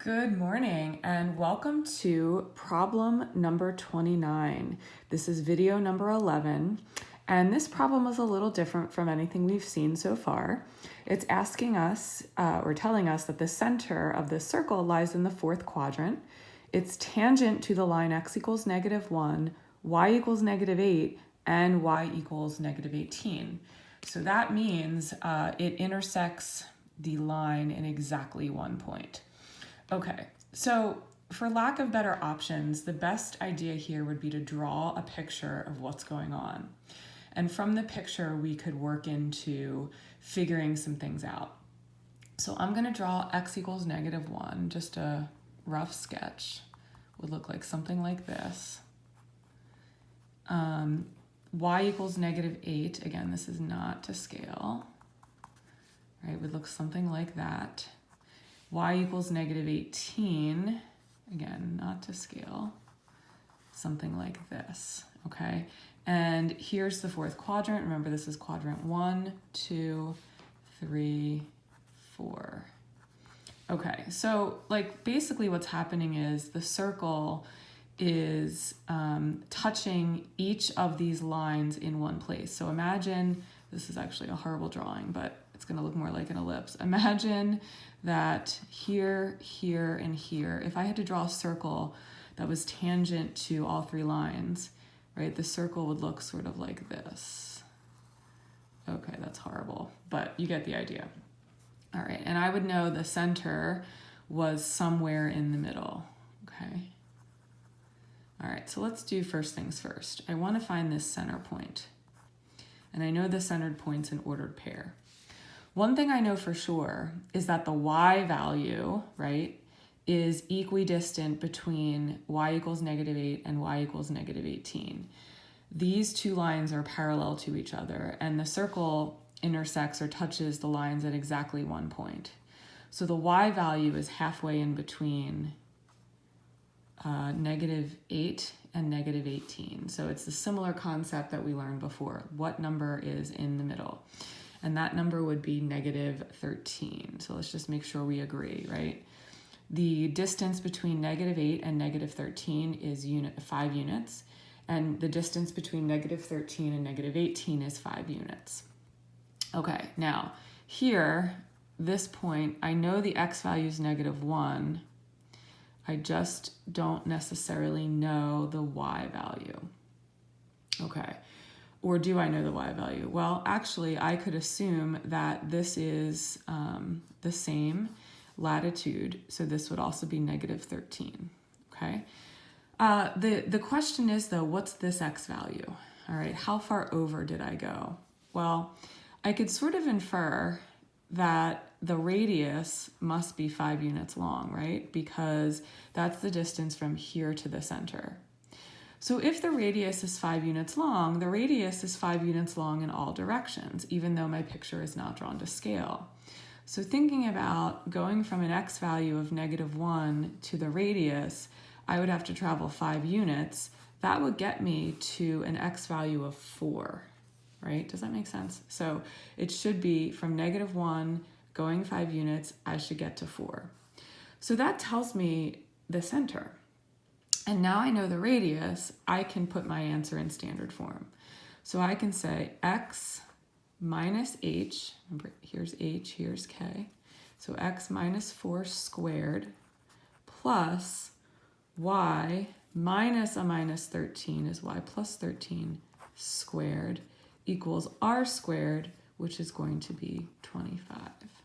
Good morning and welcome to problem number 29. This is video number 11, and this problem is a little different from anything we've seen so far. It's asking us or telling us that the center of the circle lies in the fourth quadrant. It's tangent to the line x equals -1, y equals -8, and y equals -18. So that means it intersects the line in exactly 1 point. Okay, so for lack of better options, the best idea here would be to draw a picture of what's going on. And from the picture, we could work into figuring some things out. So I'm going to draw x equals -1, just a rough sketch. Would look like something like this. Y equals -8, again, this is not to scale, right? Would look something like that. Y equals -18, again, not to scale, something like this, okay? And here's the fourth quadrant. Remember, this is quadrant 1, 2, 3, 4. Okay, so like basically what's happening is the circle is touching each of these lines in one place. So imagine, this is actually a horrible drawing, but it's going to look more like an ellipse. Imagine that here, here, and here, if I had to draw a circle that was tangent to all three lines, right, the circle would look sort of like this. Okay, that's horrible, but you get the idea. All right, and I would know the center was somewhere in the middle, okay? All right, so let's do first things first. I want to find this center point, and I know the centered point's an ordered pair. One thing I know for sure is that the y value, right, is equidistant between y equals -8 and y equals -18. These two lines are parallel to each other, and the circle intersects or touches the lines at exactly 1 point. So the y value is halfway in between -8 and -18. So it's the similar concept that we learned before. What number is in the middle? And that number would be -13. So let's just make sure we agree, right? The distance between -8 and -13 is 5 units, and the distance between -13 and -18 is 5 units. Okay, now here, this point, I know the x value is -1. I just don't necessarily know the y value. Okay. Or do I know the y value? Well, actually, I could assume that this is the same latitude, so this would also be -13, okay? The question is, though, what's this x value? All right, how far over did I go? Well, I could sort of infer that the radius must be 5 units long, right? Because that's the distance from here to the center. So if the radius is 5 units long, the radius is 5 units long in all directions, even though my picture is not drawn to scale. So thinking about going from an x value of -1 to the radius, I would have to travel 5 units. That would get me to an x value of 4, right? Does that make sense? So it should be from -1 going 5 units, I should get to 4. So that tells me the center. And now I know the radius, I can put my answer in standard form. So I can say x minus h, remember here's h, here's k, so x minus 4 squared plus y minus a -13 is y plus 13 squared equals r squared, which is going to be 25.